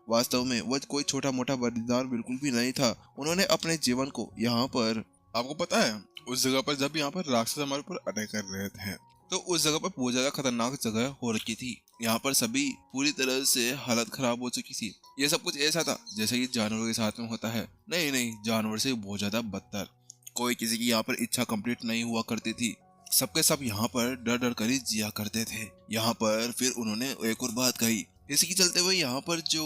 वास्तव में वह कोई छोटा मोटा बलिदान बिल्कुल भी नहीं था। उन्होंने अपने जीवन को यहाँ पर, आपको पता है उस जगह पर जब यहाँ पर राक्षस हमारे ऊपर अटैक कर रहे थे तो उस जगह पर बहुत ज्यादा खतरनाक जगह हो रखी थी। यहाँ पर सभी पूरी तरह से हालत खराब हो चुकी थी। ये सब कुछ ऐसा था जैसे कि जानवरों के साथ में होता है। नहीं नहीं, जानवर से बहुत ज्यादा बदतर। कोई किसी की यहाँ पर इच्छा कंप्लीट नहीं हुआ करती थी। सबके सब यहाँ पर डर डर कर ही जिया करते थे। यहाँ पर फिर उन्होंने एक और बात कही। इसी के चलते हुए यहाँ पर जो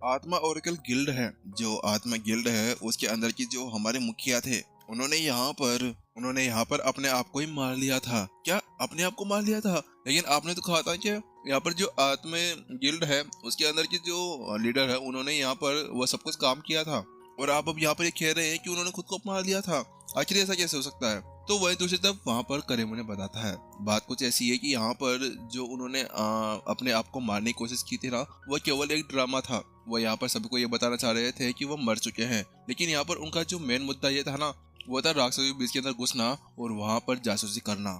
आत्मा ओरेकल गिल्ड है, जो आत्मा गिल्ड है उसके अंदर की जो हमारे मुखिया थे, उन्होंने यहाँ पर अपने आप को ही मार लिया था। क्या अपने आप को मार लिया था? लेकिन आपने तो कहा था कि यहाँ पर जो आत्मा गिल्ड है उसके अंदर की जो लीडर है उन्होंने यहाँ पर वह सब कुछ काम किया था, और आप अब यहाँ पर ये कह रहे हैं कि उन्होंने खुद को मार लिया था। आखिर ऐसा कैसे हो सकता है? तो वही दूसरी तरफ वहाँ पर करीम उन्हें बताता है। बात कुछ ऐसी है कि यहाँ पर जो उन्होंने अपने आप को मारने की कोशिश की थी ना, वह केवल एक ड्रामा था। वह यहाँ पर सभी को ये बताना चाह रहे थे कि वह मर चुके हैं, लेकिन यहाँ पर उनका जो मेन मुद्दा ये था ना, वो था राक्षसों के बीच के अंदर घुसना और वहाँ पर जासूसी करना।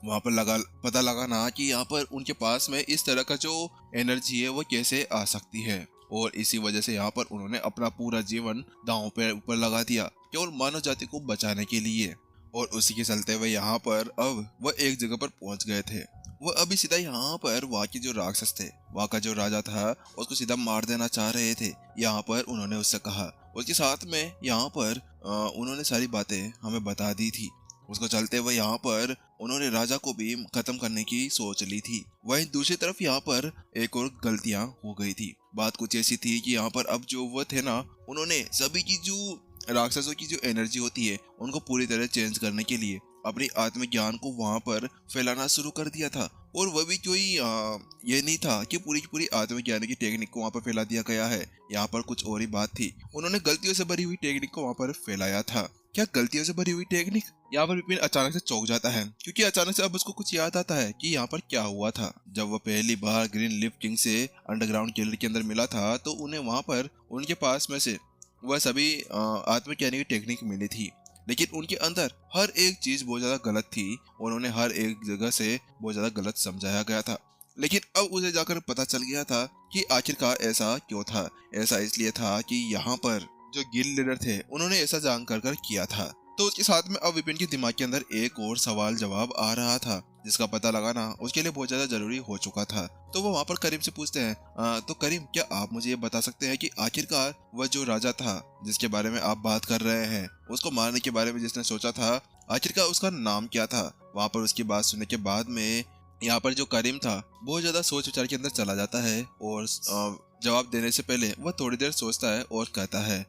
वहाँ पर पता लगाना कि यहाँ पर उनके पास में इस तरह का जो एनर्जी है वो कैसे आ सकती है, और इसी वजह से यहाँ पर उन्होंने अपना पूरा जीवन दांव पे ऊपर लगा दिया केवल मानव जाति को बचाने के लिए। और उसी के चलते हुए यहाँ पर अब वह एक जगह पर पहुंच गए थे। वह अभी सीधा यहाँ पर वहाँ के जो राक्षस थे, वहाँ का जो राजा था, उसको सीधा मार देना चाह रहे थे। यहाँ पर उन्होंने उससे कहा, उसके साथ में यहाँ पर उन्होंने सारी बातें हमें बता दी थी। उसको चलते हुए यहाँ पर उन्होंने राजा को भी खत्म करने की सोच ली थी। वहीं दूसरी तरफ यहाँ पर एक और गलतियां हो गई थी। बात कुछ ऐसी थी कि यहाँ पर अब जो वो थे ना, उन्होंने सभी की जो राक्षसों की जो एनर्जी होती है उनको पूरी तरह चेंज करने के लिए अपनी आत्मज्ञान को वहां पर फैलाना शुरू कर दिया था। और वह भी कोई ये नहीं था कि पूरी की पूरी आत्मज्ञान की टेक्निक को वहां पर फैला दिया गया है। यहाँ पर कुछ और ही बात थी। उन्होंने गलतियों से भरी हुई टेक्निक को वहां पर फैलाया था। क्या गलतियों से भरी हुई टेक्निक? यहाँ पर विपिन अचानक से चौंक जाता है, क्योंकि अचानक से अब उसको कुछ याद आता है कि यहाँ पर क्या हुआ था। जब वह पहली बार ग्रीन लीफ किंग से अंडरग्राउंड गिल्ड के अंदर मिला था तो उन्हें वहां पर उनके पास में से वह सभी आत्मज्ञानी की टेक्निक मिली थी, लेकिन उनके अंदर हर एक चीज बहुत ज्यादा गलत थी और उन्हें हर एक जगह से बहुत ज्यादा गलत समझाया गया था। लेकिन अब उसे जाकर पता चल गया था कि आखिरकार ऐसा क्यों था। ऐसा इसलिए था कि यहाँ पर जो गिल्ड लीडर थे उन्होंने ऐसा जान कर किया था। तो उसके साथ में अब विपिन के दिमाग के अंदर एक और सवाल जवाब आ रहा था, जिसका पता लगाना उसके लिए बहुत ज्यादा जरूरी हो चुका था। तो वो वहाँ पर करीम से पूछते हैं, तो करीम क्या आप मुझे ये बता सकते हैं कि आखिरकार वह जो राजा था जिसके बारे में आप बात कर रहे हैं, उसको मारने के बारे में जिसने सोचा था, आखिरकार उसका नाम क्या था? वहाँ पर उसकी बात सुनने के बाद में यहाँ पर जो करीम था बहुत ज्यादा सोच विचार के अंदर चला जाता है और जवाब देने से पहले वह थोड़ी देर सोचता है और कहता है,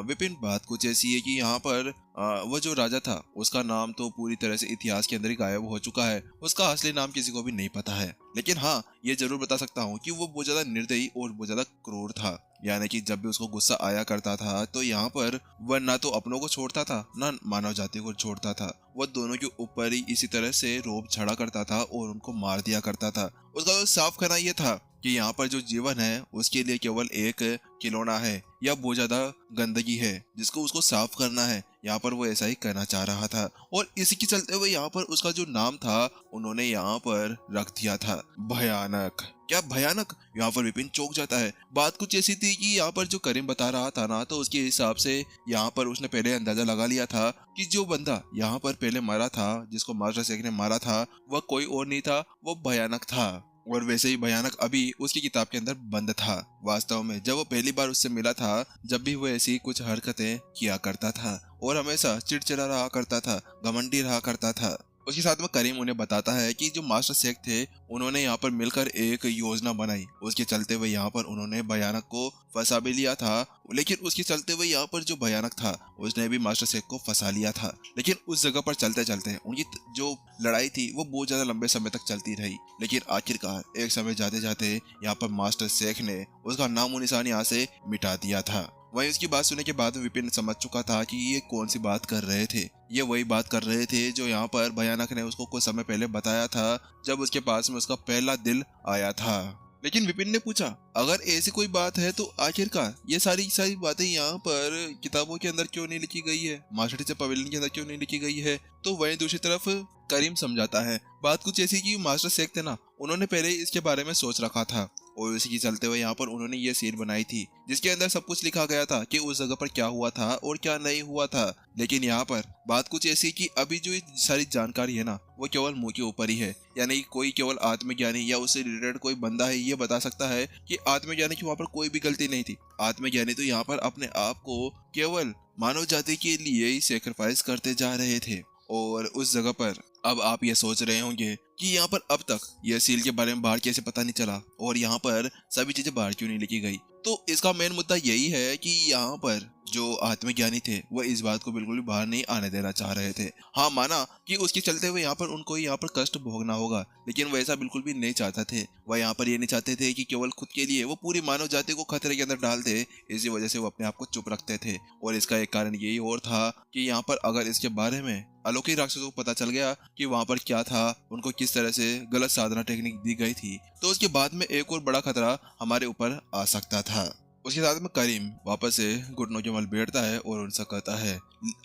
विपिन बात कुछ ऐसी है कि यहाँ पर वह जो राजा था उसका नाम तो पूरी तरह से इतिहास के अंदर ही गायब हो चुका है। उसका असली नाम किसी को भी नहीं पता है, लेकिन हाँ ये जरूर बता सकता हूँ कि वो बहुत ज्यादा निर्दयी और बहुत ज्यादा क्रूर था। यानी कि जब भी उसको गुस्सा आया करता था तो यहाँ पर वह ना तो अपनों को छोड़ता था ना मानव जाति को छोड़ता था। वह दोनों के ऊपर ही इसी तरह से रोब छड़ा करता था और उनको मार दिया करता था। उसका साफ कहना यह था कि यहाँ पर जो जीवन है उसके लिए केवल एक खिलौना है या बहुत ज्यादा गंदगी है जिसको उसको साफ करना है। यहाँ पर वो ऐसा ही कहना चाह रहा था और इसी के चलते हुए यहाँ पर उसका जो नाम था उन्होंने यहाँ पर रख दिया था भयानक। क्या भयानक? यहाँ पर विपिन चौंक जाता है। बात कुछ ऐसी थी कि यहाँ पर जो करीम बता रहा था ना, तो उसके हिसाब से यहाँ पर उसने पहले अंदाजा लगा लिया था कि जो बंदा यहाँ पर पहले मरा था, जिसको मास्टर शेख ने मारा था, वह कोई और नहीं था, वो भयानक था। और वैसे ही भयानक अभी उसकी किताब के अंदर बंद था। वास्तव में जब वो पहली बार उससे मिला था, जब भी वो ऐसी कुछ हरकतें किया करता था और हमेशा चिड़चिड़ा रहा करता था, घमंडी रहा करता था। उसके साथ में करीम उन्हें बताता है कि जो मास्टर शेख थे उन्होंने यहाँ पर मिलकर एक योजना बनाई। उसके चलते हुए यहाँ पर उन्होंने भयानक को फंसा भी लिया था, लेकिन उसके चलते हुए यहाँ पर जो भयानक था उसने भी मास्टर शेख को फंसा लिया था। लेकिन उस जगह पर चलते चलते उनकी जो लड़ाई थी वो बहुत ज्यादा लंबे समय तक चलती रही। लेकिन आखिरकार एक समय जाते जाते यहाँ पर मास्टर शेख ने उसका नामो निशान यहाँ से मिटा दिया था। वहीं उसकी बात सुनने के बाद विपिन समझ चुका था कि ये कौन सी बात कर रहे थे। ये वही बात कर रहे थे जो यहाँ पर भयानक ने उसको कुछ समय पहले बताया था, जब उसके पास में उसका पहला दिल आया था। लेकिन विपिन ने पूछा, अगर ऐसी कोई बात है तो आखिरकार ये सारी बातें यहाँ पर किताबों के अंदर क्यों नहीं लिखी गई है, मास्टर टीचर पवेलियन के अंदर क्यों नहीं लिखी गई है? तो वहीं दूसरी तरफ करीम समझाता है। बात कुछ ऐसी कि मास्टर शेख थे ना, उन्होंने पहले इसके बारे में सोच रखा था और उसी के चलते हुए यहाँ पर उन्होंने ये सील बनाई थी जिसके अंदर सब कुछ लिखा गया था कि उस जगह पर क्या हुआ था और क्या नहीं हुआ था। लेकिन यहाँ पर बात कुछ ऐसी कि अभी जो ये सारी जानकारी है ना वो केवल मुंह के ऊपर ही है, यानी कोई केवल आत्मज्ञानी या उससे रिलेटेड कोई बंदा है ये बता सकता है कि आत्मज्ञानी की वहाँ पर कोई भी गलती नहीं थी। आत्मज्ञानी तो यहाँ पर अपने आप को केवल मानव जाति के लिए ही सेक्रीफाइस करते जा रहे थे। और उस जगह पर अब आप ये सोच रहे होंगे कि यहाँ पर अब तक यह सील के बारे में बाहर कैसे पता नहीं चला और यहाँ पर सभी चीजें बाहर क्यों नहीं लिखी गई। तो इसका मेन मुद्दा यही है कि यहाँ पर जो आत्मज्ञानी थे वह इस बात को बिल्कुल भी बाहर नहीं आने देना चाह रहे थे। हाँ, माना कि उसके चलते हुए यहाँ पर उनको यहाँ पर कष्ट भोगना होगा, लेकिन वह ऐसा बिल्कुल भी नहीं चाहते थे। वह यहाँ पर ये नहीं चाहते थे कि केवल खुद के लिए वो पूरी मानव जाति को खतरे के अंदर डाल दे। इसी वजह से वो अपने आप को चुप रखते थे और इसका एक कारण यही और था कि यहाँ पर अगर इसके बारे में अलौकिक राक्षसों को पता चल गया कि वहाँ पर क्या था, उनको किस तरह से गलत साधना टेक्निक दी गई थी, तो उसके बाद में एक और बड़ा खतरा हमारे ऊपर आ सकता था। उसके साथ में करीम वापस से घुटनों के बल बैठता है और उनसे कहता है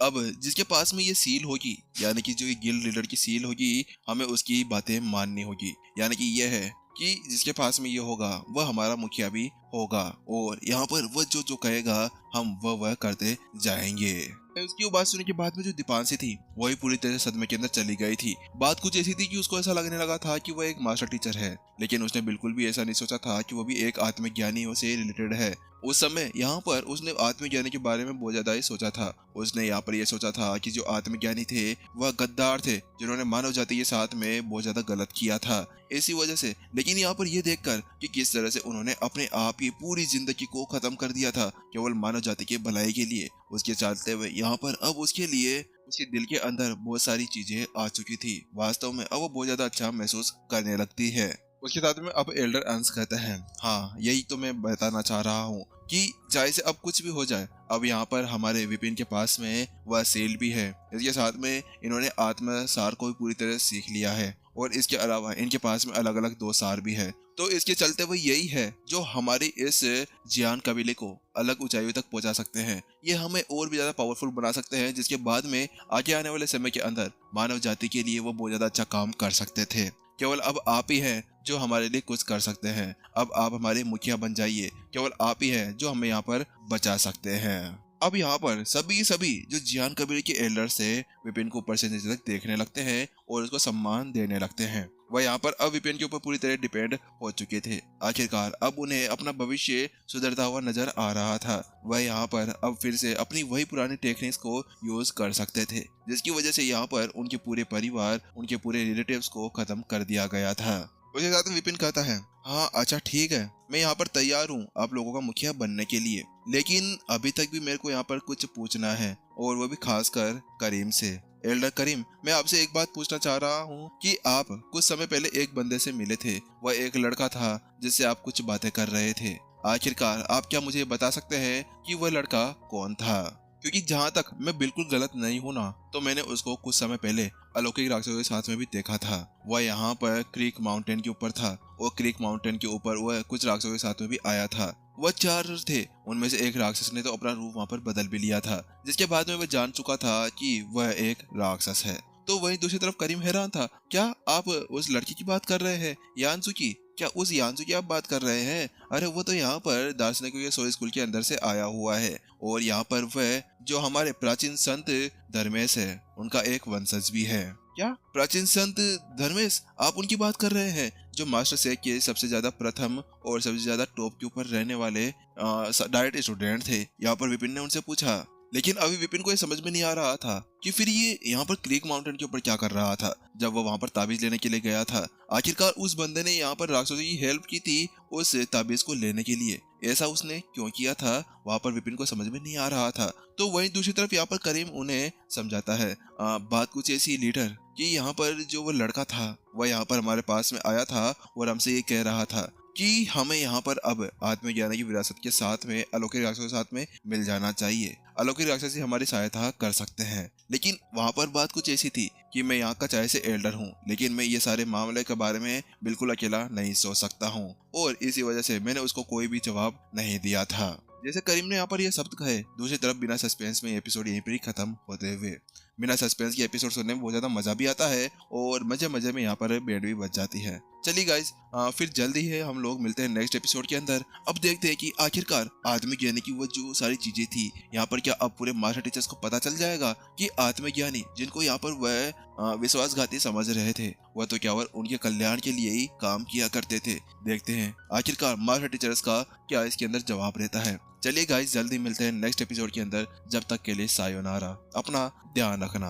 अब जिसके पास में ये सील होगी, यानी कि जो ये गिल्ड लीडर की सील होगी, हमें उसकी बातें माननी होगी। यानी कि यह है कि जिसके पास में ये होगा वह हमारा मुखिया भी होगा और यहाँ पर वह जो कहेगा हम वह करते जाएंगे। उसकी वो बात सुनने के बाद में जो दीपांशी थी वही पूरी तरह से सदमे के अंदर चली गई थी। बात कुछ ऐसी थी कि उसको ऐसा लगने लगा था कि वह एक मास्टर टीचर है, लेकिन उसने बिल्कुल भी ऐसा नहीं सोचा था कि वो भी एक आत्मज्ञानी से रिलेटेड है। उस समय यहाँ पर उसने आत्मज्ञानी के बारे में बहुत ज्यादा ही सोचा था। उसने यहाँ पर यह सोचा था कि जो आत्मज्ञानी थे वह गद्दार थे जिन्होंने मानव जाति के साथ में बहुत ज्यादा गलत किया था इसी वजह से। लेकिन यहाँ पर यह देखकर कि किस तरह से उन्होंने अपने आप की पूरी जिंदगी को खत्म कर दिया था केवल मानव जाति के भलाई के लिए, उसके चलते हुए यहाँ पर अब उसके लिए उसके दिल के अंदर बहुत सारी चीजें आ चुकी थी। वास्तव में अब वो बहुत ज्यादा अच्छा महसूस करने लगती है। उसके साथ में अब एल्डर अंश कहता है हाँ यही तो मैं बताना चाह रहा हूँ कि चाहे से अब कुछ भी हो जाए, अब यहाँ पर हमारे विपिन के पास में वह सेल भी है। इसके साथ में इन्होंने आत्मसार को भी पूरी तरह सीख लिया है और इसके अलावा इनके पास में अलग अलग 2 सार भी है। तो इसके चलते हुए यही है जो हमारी इस जियान कबीले को अलग ऊंचाइयों तक पहुंचा सकते हैं। ये हमें और भी ज्यादा पावरफुल बना सकते हैं, जिसके बाद में आगे आने वाले समय के अंदर मानव जाति के लिए वो बहुत ज्यादा अच्छा काम कर सकते थे। केवल अब आप ही हैं जो हमारे लिए कुछ कर सकते हैं। अब आप हमारे मुखिया बन जाइए, केवल आप ही हैं जो हमें यहाँ पर बचा सकते हैं। अब यहाँ पर सभी जो जियान कबीले के एल्डर्स थे विपिन को ऊपर से नीचे तक देखने लगते हैं और उसको सम्मान देने लगते हैं। वह यहाँ पर अब विपिन के ऊपर पूरी तरह डिपेंड हो चुके थे। आखिरकार अब उन्हें अपना भविष्य सुधरता हुआ नजर आ रहा था। वह यहाँ पर अब फिर से अपनी वही पुरानी टेक्निक्स को यूज कर सकते थे, जिसकी वजह से यहाँ पर उनके पूरे परिवार, उनके पूरे रिलेटिव्स को खत्म कर दिया गया था। उसके साथ विपिन कहता है हाँ अच्छा ठीक है, मैं यहाँ पर तैयार हूँ आप लोगों का मुखिया बनने के लिए, लेकिन अभी तक भी मेरे को यहाँ पर कुछ पूछना है और वो भी खासकर करीम से। एल्डर करीम, मैं आपसे एक बात पूछना चाह रहा हूँ कि आप कुछ समय पहले एक बंदे से मिले थे, वह एक लड़का था जिससे आप कुछ बातें कर रहे थे। आखिरकार आप क्या मुझे बता सकते हैं कि वह लड़का कौन था? क्योंकि जहाँ तक मैं बिल्कुल गलत नहीं हूँ ना, तो मैंने उसको कुछ समय पहले अलौकिक राक्षसों के साथ में भी देखा था। वह यहाँ पर क्रीक माउंटेन के ऊपर था और क्रीक माउंटेन के ऊपर वह कुछ राक्षसों के साथ में भी आया था। वह 4 थे, उनमें से एक राक्षस ने तो अपना रूप वहाँ पर बदल भी लिया था, जिसके बाद में वह जान चुका था कि वह एक राक्षस है। तो वहीं दूसरी तरफ करीम हैरान था, क्या आप उस लड़की की बात कर रहे हैं, यांसु की? क्या उस यांसु की आप बात कर रहे हैं? अरे वो तो यहाँ पर दार्शनिकों के सो स्कूल के अंदर से आया हुआ है और यहाँ पर वह जो हमारे प्राचीन संत धर्मेश है उनका एक वंशज भी है। क्या प्राचीन संत धर्मेश, आप उनकी बात कर रहे हैं जो मास्टर से के सबसे ज्यादा प्रथम और सबसे ज्यादा टॉप के ऊपर रहने वाले डायरेक्ट स्टूडेंट थे? यहाँ पर विपिन ने उनसे पूछा। लेकिन अभी विपिन को ये समझ में नहीं आ रहा था कि फिर ये यहाँ पर क्रीक माउंटेन के ऊपर क्या कर रहा था जब वो वहां पर ताबीज लेने के लिए गया था। आखिरकार उस बंदे ने यहाँ पर राक्षसों की हेल्प की थी उस ताबीज को लेने के लिए, ऐसा उसने क्यों किया था वहां पर विपिन को समझ में नहीं आ रहा था। तो वहीं दूसरी तरफ यहाँ पर करीम उन्हें समझाता है बात कुछ ऐसी लीडर कि यहाँ पर जो वो लड़का था वह यहाँ पर हमारे पास में आया था और हमसे ये कह रहा था कि हमें यहाँ पर अब आत्मज्ञान की विरासत के साथ में अलौकिक राक्षसों के साथ में मिल जाना चाहिए। अलौकिक राक्षस हमारी सहायता कर सकते हैं। लेकिन वहाँ पर बात कुछ ऐसी थी कि मैं यहाँ का चाहे से एल्डर हूँ, लेकिन मैं ये सारे मामले के बारे में बिल्कुल अकेला नहीं सोच सकता हूँ और इसी वजह से मैंने उसको कोई भी जवाब नहीं दिया था। जैसे करीम ने यहाँ पर ये शब्द कहे, दूसरी तरफ बिना सस्पेंस में एपिसोड यहीं पर ही खत्म होते हुए बिना सस्पेंस के एपिसोड सुनने में बहुत ज्यादा मजा भी आता है और मजे मजे में यहाँ पर बैंड भी बज जाती है। चलिए गाइस, फिर जल्दी है हम लोग मिलते हैं नेक्स्ट एपिसोड के अंदर। अब देखते हैं कि आखिरकार आत्मज्ञानी की वो जो सारी चीजें थी यहाँ पर, क्या अब पूरे मास्टर टीचर्स को पता चल जाएगा कि आत्मज्ञानी जिनको यहाँ पर वह विश्वासघाती समझ रहे थे, वह तो क्या उनके कल्याण के लिए ही काम किया करते थे। देखते हैं आखिरकार मास्टर टीचर्स का क्या इसके अंदर जवाब रहता है। चलिए गाइस, जल्दी मिलते हैं नेक्स्ट एपिसोड के अंदर। जब तक के लिए सायोनारा, अपना ध्यान रखना।